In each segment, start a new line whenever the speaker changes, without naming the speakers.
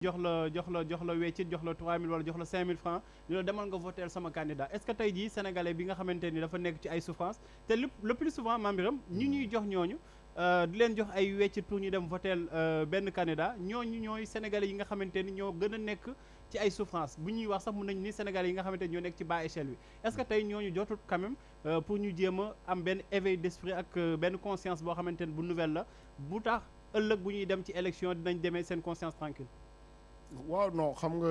jox la weccit jox la 3000 wala jox la 5000 francs ñu la demal nga voter sama candidat est-ce que tey jii sénégalais bi nga xamante ni dafa nekk ci ay souffrance te le plus souvent Mame Birame ñuy jox ñooñu di leen jox ay weccit pour ñu dem voter benn candidat ñooñu ñooy sénégalais yi nga xamante ni ñoo gën a nekk ci ay souffrance bu ñuy wax sax mun nañu ni sénégalais yi nga xamante ni ñoo nekk ci bas échelle bi est-ce que tey ñooñu jotul quand même pour ñu jéem a am benn éveil d'esprit ak benn conscience boo xamante ni bu nouvelle la bu tax ëllëg bu ñuy dem ci élection dinañ demee seen conscience tranquille
waaw non xam nga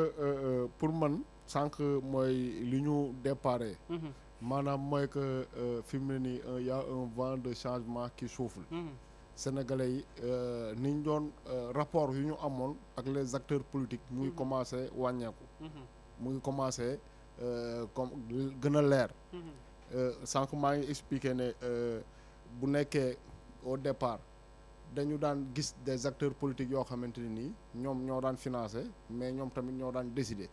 pour man sànq mooy li ñu déparé. maanaam mooy que fi mu ne nii y a un vent de changement qui souffle. Sénégalais yi ni ñu doon rapport yu ñu amoon ak les acteurs politiques mu ngi commencé wàññeeku. mu ngi commencé comme gën a leer. sànq maa ngi expliqué ne bu nekkee au départ. dañu daan gis des acteurs politiques yoo xamante ne nii ñoom ñoo daan financé mais ñoom tamit ñoo daan décider.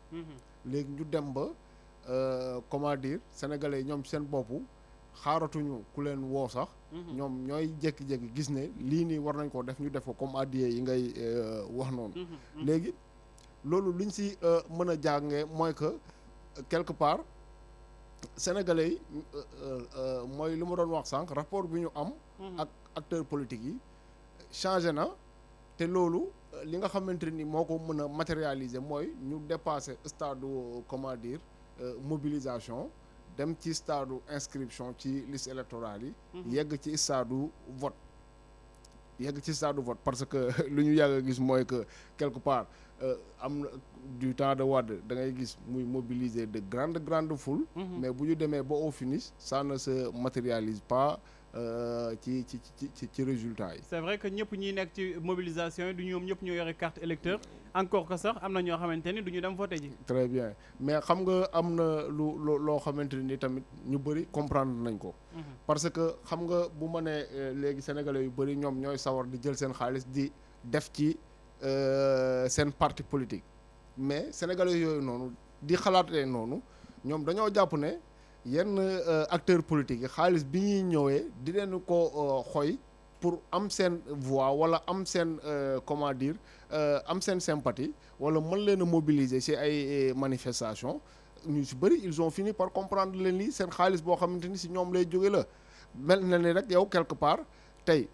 léegi ñu dem ba comment dire sénégalais yi ñoom seen bopp xaaratuñu ku leen woo sax. ñoom ñooy jékki-jékki gis ne lii nii war nañ ko def ñu def ko comme addiye yi ngay wax noonu. léegi loolu luñ si mën a jàngee mooy que quelque part sénégalais yi mooy li ma doon wax sànq rapport bi ñu am. ak acteurs politiques yi. changé na te loolu li nga xamante ni moo ko mën a matérialiser mooy ñu dépasser stade comment dire mobilisation dem ci stade inscription ci liste électorale yi. yegg ci stade vote. Parce que lu ñu yàgg a gis mooy que quelque part am na du temps de Wade da ngay gis muy mobiliser de grandes foules. mais bu ñu demee ba au finish ça ne se matérialise pas. ci résultat yi.
c'est vrai que ñëpp ñi nekk ci mobilisation yi du ñoom ñëpp ñoo yore carte électeur encore que sax am na ñoo xamante ni du ñu dem voter ji.
très bien mais xam nga am na loo xamante ni tamit ñu bëri comprendre nañ ko. parce que xam nga bu ma nee léegi sénégalais yu bëri ñoom ñooy sawar di jël seen xaalis di def ci seen parti politique mais sénégalais yooyu noonu di xalaatee noonu ñoom dañoo jàpp ne. yenn acteurs politiques yi xaalis bi ñuy ñëwee di leen ko xoy pour am seen voix wala am seen comment dire am seen sympathie wala mën leen a mobiliser ci ay manifestations ñu ci bëri ils ont fini par comprendre leen lii seen xaalis boo xamante ni ci ñoom lay jóge la mel na ni rek yow quelque part tey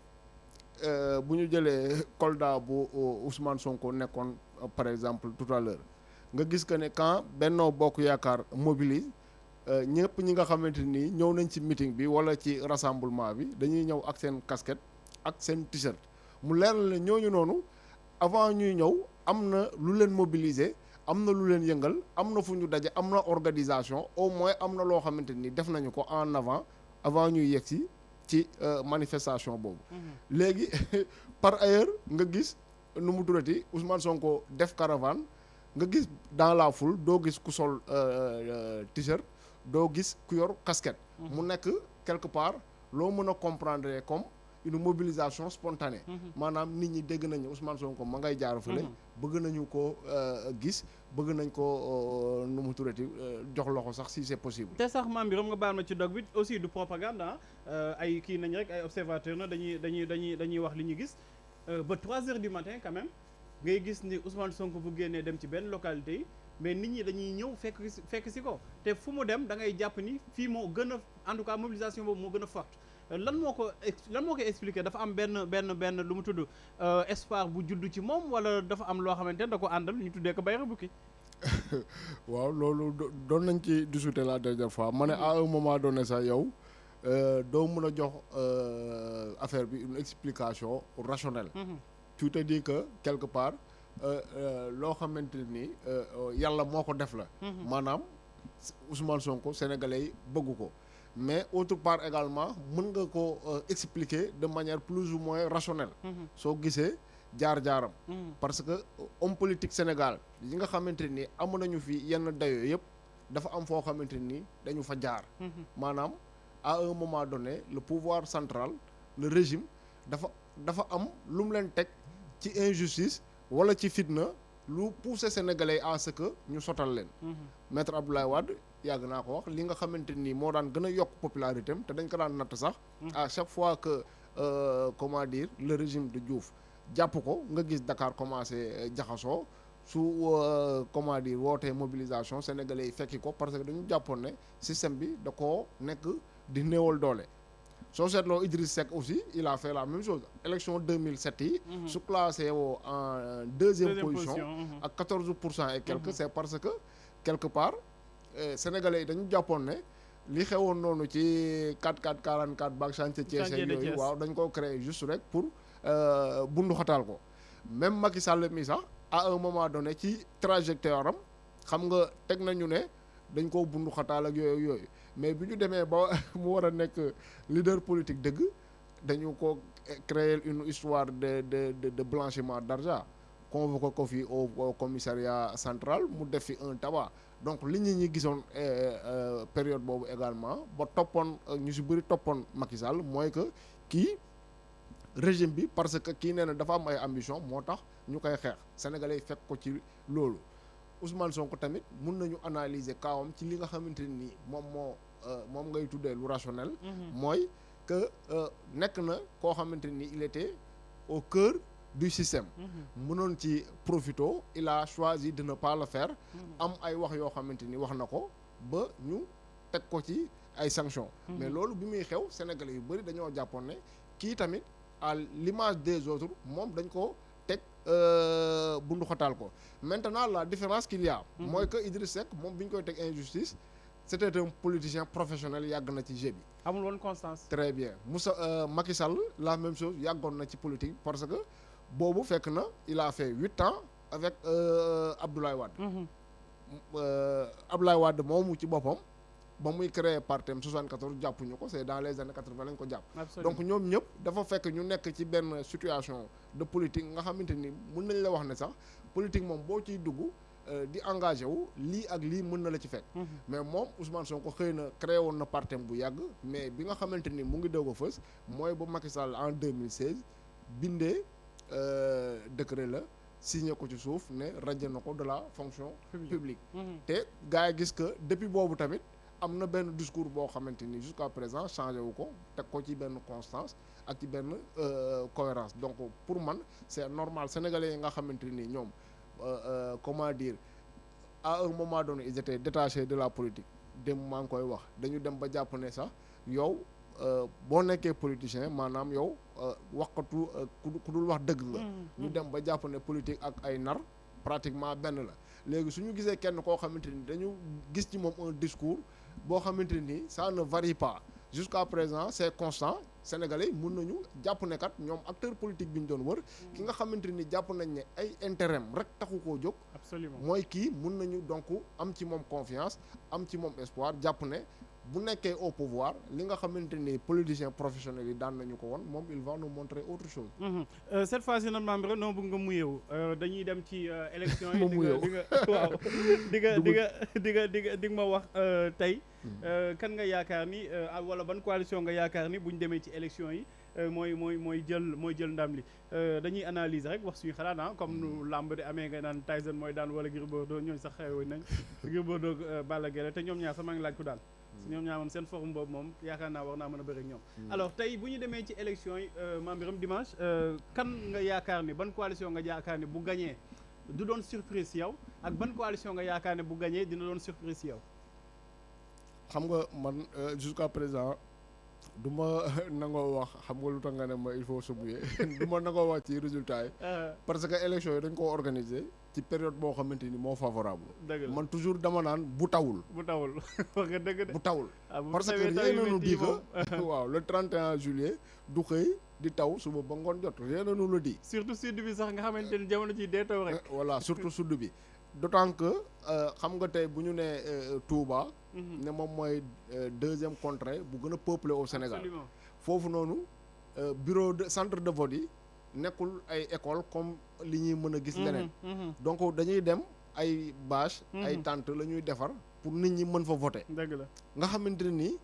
bu ñu jëlee Kolda bu Ousmane Sonko nekkoon par exemple tout à l'heure nga gis que ne quand Benno Bokk Yaakaar mobilise ñëpp ñi nga xamante ni ñëw nañ ci meeting bi wala ci rassemblement bi dañuy ñëw ak seen casquette ak seen t-shirt mu leer la ñooñu noonu avant ñuy ñëw am na lu leen mobiliser am na lu leen yëngal am na fu ñu daje am na organisation au moins am na loo xamante ni def nañu ko en avant ñuy yegsi ci manifestation boobu. léegi par ailleurs nga gis nu mu turati Ousmane Sonko def caravane nga gis dans la foule doo gis ku sol t-shirt. doo gis ku yor casquette. mu nekk quelque part loo mën a comprendre comme une mobilisation spontanée. maanaam nit ñi dégg nañu Ousmane Sonko ma ngay jaar fële. bëgg nañu ko gis bëgg nañ ko nu mu turati jox loxo sax si c'est possible.
te sax Mame Birame nga baal ma ci dog bi aussi du propagande ay kii nañ rek ay observateur na dañuy wax li ñu gis ba 3 heures du matin quand même ngay gis ni Ousmane Sonko bu génnee dem ci benn localité yi. mais nit ñi dañuy ñëw fekk si ko te fu mu dem da ngay jàpp ni fii moo gën a en tout cas mobilisation boobu moo gën a forte lan moo ko expliquer dafa am benn lu mu tudd espoir bu juddu ci moom wala dafa am loo xamante ne da ko àndal ñu tuddee ko bayra bukki
waaw loolu doon nañ ci discuter la dernière fois ma ne à un moment donné sax yow doo mën a jox affaire bi une explication rationnelle. tu te dis que quelque part loo xamante ni yàlla moo ko def la. maanaam Ousmane Sonko sénégalais yi bëgg ko mais autre part également mën nga ko expliquer de manière plus ou moins rationnelle. soo gisee jaar-jaaram. parce que homme politique Sénégal yi nga xamante ni amu nañu fi yenn dayoo yëpp dafa am foo xamante ni dañu fa jaar. maanaam à un moment donné le pouvoir central le régime dafa am lu mu leen teg ci injustice. wala ci fitna lu pousser sénégalais à ce que ñu sotal leen. maître Abdoulaye Wade yàgg naa ko wax li nga xamante ni moo daan gën a yokk popularité am te dañ ko daan natt sax. à chaque fois que comment dire le régime de Diouf jàpp ko nga gis Dakar commencé jaxasoo su comment dire wootee mobilisation sénégalais yi fekki ko parce que dañu jàppoon ne système bi da koo nekk di néewal doole soo seetloo Idriss Seck aussi il a fait la même chose élection 2007 yi su classé woo en deuxième position ak 14% et quelques c'est parce que quelque part sénégalais yi dañu jàppoon ne li xewoon noonu ci 44 44 baak chantier Thiès yooyu waaw dañ ko créer juste rek pour bundu xataal ko même Macky Sall mi sax à un moment donné ci trajectoire am xam nga teg nañu ne dañ koo bundu xataal ak yooyu mais bi ñu demee ba mu war a nekk leader politique dëgg dañu ko créer une histoire de blanchiment d'argent convoqué ko fi au commissariat central mu def fi un tabac donc li ñi gisoon période boobu également ba toppoon ñu si bëri toppoon Macky Sall mooy que kii régime bi parce que kii nee na dafa am ay ambition moo tax ñu koy xeex sénégalais yi fekk ko ci loolu Ousmane Sonko tamit mun nañu analyser kaawam ci li nga xamante ni moom ngay tuddee lu rationnel mooy que nekk na koo xamante ni il était au cœur du système mënoon ci profito il a choisi de ne pas le faire am ay wax yoo xamante ni wax na ko ba ñu teg ko ci ay sanctions mais loolu bi muy xew sénégalais yu bëri dañoo jàppoon ne kii tamit à l'image des autres moom dañ ko teg bundu xataal ko maintenant la différence qu'il y a mooy que Idriss Seck moom bi ñu koy teg injustice c'était un politicien professionnel yàgg na ci jeu bi
amul woon constance
très bien Macky Sall la même chose yàggoon na ci politique parce que boobu fekk na il a fait 8 ans avec Abdoulaye Wade Abdoulaye Wade moomu ci boppam ba muy créer partem 74 jàppuñu ko c'est dans les années 80 lañ ko jàpp donc ñoom ñëpp dafa fekk ñu nekk ci benn situation de politique nga xamante ni mën nañ la wax ne sax politique moom boo ciy dugg di engagé wu lii ak lii mën na la ci fekk mais moom Ousmane Sonko xëy na créé woon na partem bu yàgg mais bi nga xamante ni mu ngi doog a fës mooy ba Macky Sall en 2016 bindee décret la signé ko ci suuf ne radié na ko de la fonction publique te gars yi gis que depuis boobu tamit am na benn discours boo xamante ni jusqu'à présent changé wu ko teg ko ci benn constance ak ci benn cohérence donc pour man c'est normal sénégalais yi nga xamante ni ñoom comment dire à un moment donné ils étaient détachés de la politique dem maa ngi koy wax dañu dem ba jàpp ne sax yow boo nekkee politicien maanaam yow waxkatu ku dul wax dëgg nga ñu dem ba jàpp ne politique ak ay nar pratiquement benn la léegi su ñu gisee kenn koo xamante ni dañu gis ci moom un discours boo xamante ni ça ne varie pas jusqu'à présent c'est constant sénégalais yi mun nañu jàpp ne kat ñoom acteur politique bi ñu doon wër ki nga xamante ni jàpp nañ ne ay intérêt rek taxu koo jóg
absolument
mooy kii mun nañu donc am ci moom confiance am ci moom espoir jàpp ne bu nekkee au pouvoir li nga xamante ni politiciens professionnels yi daan nañu ko woon moom il va nous montrer autre chose
cette fois ci nag membre noo bëgg nga muyewu dañuy dem ci élection
ma
yi
muyewu
di nga waaw di nga ma wax tey kan nga yaakaar ni wala ban coalition nga yaakaar ni buñ demee ci élection yi mooy jël ndam li dañuy analyser rek wax suñu xalaat comme nu làmb di amee nga naan Tyson mooy daan wala Gris Bordeaux ñooñu sax xewoon nañ Gris Bordeaux Balla Gaye te ñoom ñaar sax maa ngi laaj ko daal ñoom ñaar moom seen forme boobu moom yaakaar naa war naa mën a bëri ak ñoom alors tey bu ñu demee ci élection yi Mame Birame dimanche kan nga yaakaar ni ban coalition nga yaakaar ni bu gañee du doon surprise si yow ak ban coalition nga yaakaar ne bu gañee dina doon surprise si yow
xam nga man jusqu'à présent du ma nangoo wax xam nga lu tax nga ne ma il faut s'oublier du ma nangoo wax ci résultat yi parce que élection yi dañ ko organiser ci période boo xamante ni moo favorable man toujours dama naan bu tawul
wax nga dëgg de
bu tawul parce que rien ne nous dit que waaw le 31 juillet du xëy di taw suba ba ngoon jot rien ne nous le dit
surtout sud bi sax nga xamante ni jamono ci dee taw rek
voilà surtout sud bi d'autant que xam nga tey bu ñu nee Touba ne moom mooy deuxième contrée bu gën a peuplé au Sénégal
absolument
foofu noonu bureau de centre de vote yi nekkul ay école comme li ñuy mën a gis leneen donc dañuy dem ay bâche ay tente la ñuy defar pour nit ñi mën fa voter
dëgg la
nga xamante ne nii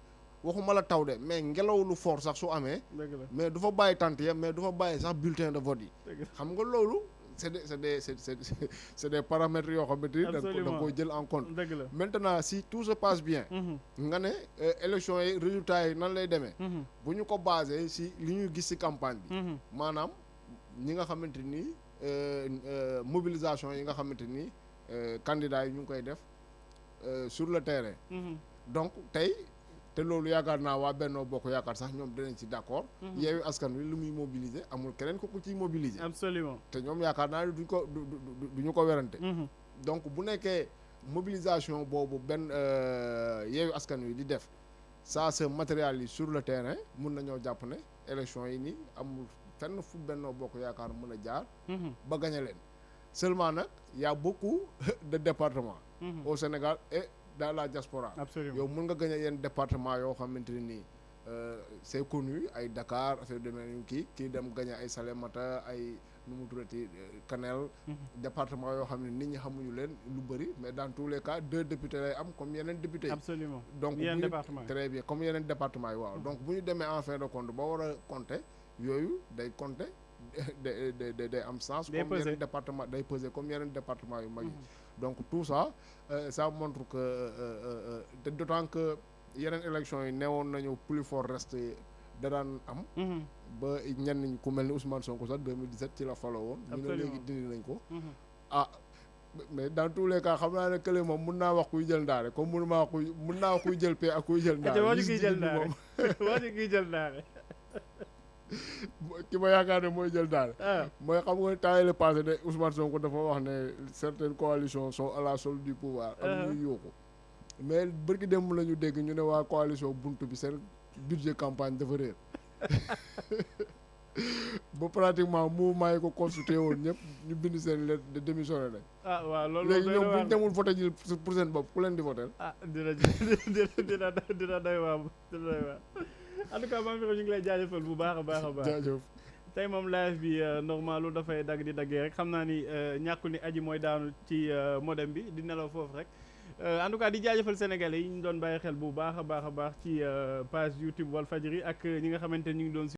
waxuma la taw de mais ngelaw lu fort sax su amee
dëgg la
mais du fa bàyyi tente ya mais du fa bàyyi sax bulletin de vote yi xam nga loolu c'est des paramètres yoo xamante ni da nga koy jël en compte
dëgg la
maintenant si tout se passe bien nga ne élection yi résultats yi nan lay demee bu ñu ko basé si li ñuy gis ci campagne bi maanaam ñi nga xamante ni mobilisation yi nga xamante ni candidats yi ñu ngi koy def sur le terrain. donc tey te loolu yaakaar naa waa Benno Bokk Yaakaar sax ñoom dinañ ci d'accord. Yewwi Askan Wi lu muy mobiliser amul keneen ku ciy mobiliser.
absolument
te ñoom yaakaar naa ne duñu ko werante. donc bu nekkee mobilisation boobu benn Yewwi Askan Wi di def ça se matérialise sur le terrain mun nañoo jàpp ne élection yi nii amul fenn fu Benno Bokk Yaakaar mën a jaar. ba gagné leen seulement nag y a beaucoup de départements. au Sénégal et dans la diaspora.
absolument
yow mën nga gagné yenn département yoo xamante ne nii c'est connu ay Dakar affaire de mel kii dem gagné ay Salémata ay nu mu tuddati Kanel. département yoo xam ne nit ñi xamuñu leen lu bëri mais dans tous les cas 2 députés lay am comme yeneen députés yi.
absolument
donc
yeneen département yi
très bien comme yeneen département yi waaw. donc bu ñu demee en fin de compte ba war a compter yooyu day compter day am sens. comme yeneen département day peser comme yeneen département yu mag yi. donc tout ça ça montre que te d'autant que yeneen élections yi newoon nañu plus fort reste da daan am. ba ñenn ñi ku mel ni Ousmane Sonko sax 2017 ci la faloo woon. ñu ne léegi dindi nañ ko. ah mais dans tous les cas xam naa ne kële moom mun naa wax kuy jël ndaare comme mun naa wax kuy jël paie ak kuy jël ndaare.
waa ji jël ndaare waa ji jël ndaare.
ki ma yaakaar ne mooy jël daal. mooy xam nga temps yii la passé ne Ousmane Sonko dafa wax ne certaines coalitions sont à la solde du pouvoir. am ñuy yóoku mais bërki dem la ñu dégg ñu ne waa coalition buntu bi seen budget campagne dafa réer ba pratiquement mouvement yi ko consulté woon ñëpp ñu bind seen lettre de démissionné nañ.
waaw loolu
léegi ñoom bu ñu demul voté ji pour seen bopp ku leen di voté.
dina doy waar en tout cas maa ngi ñu ngi lay jaajëfal bu baax a baax a baax.
jaajëf
tey moom live bi normal lu dafay dagg di daggee rek xam naa ni ñàkkul ni aji mooy daanu ci modem bi di nelaw foofu rek en tout cas di jaajëfal sénégalais yi ñu doon bàyyi xel bu baax a baax ci page YouTube Walfadjri ak ñi nga xamante ni ñu ngi doon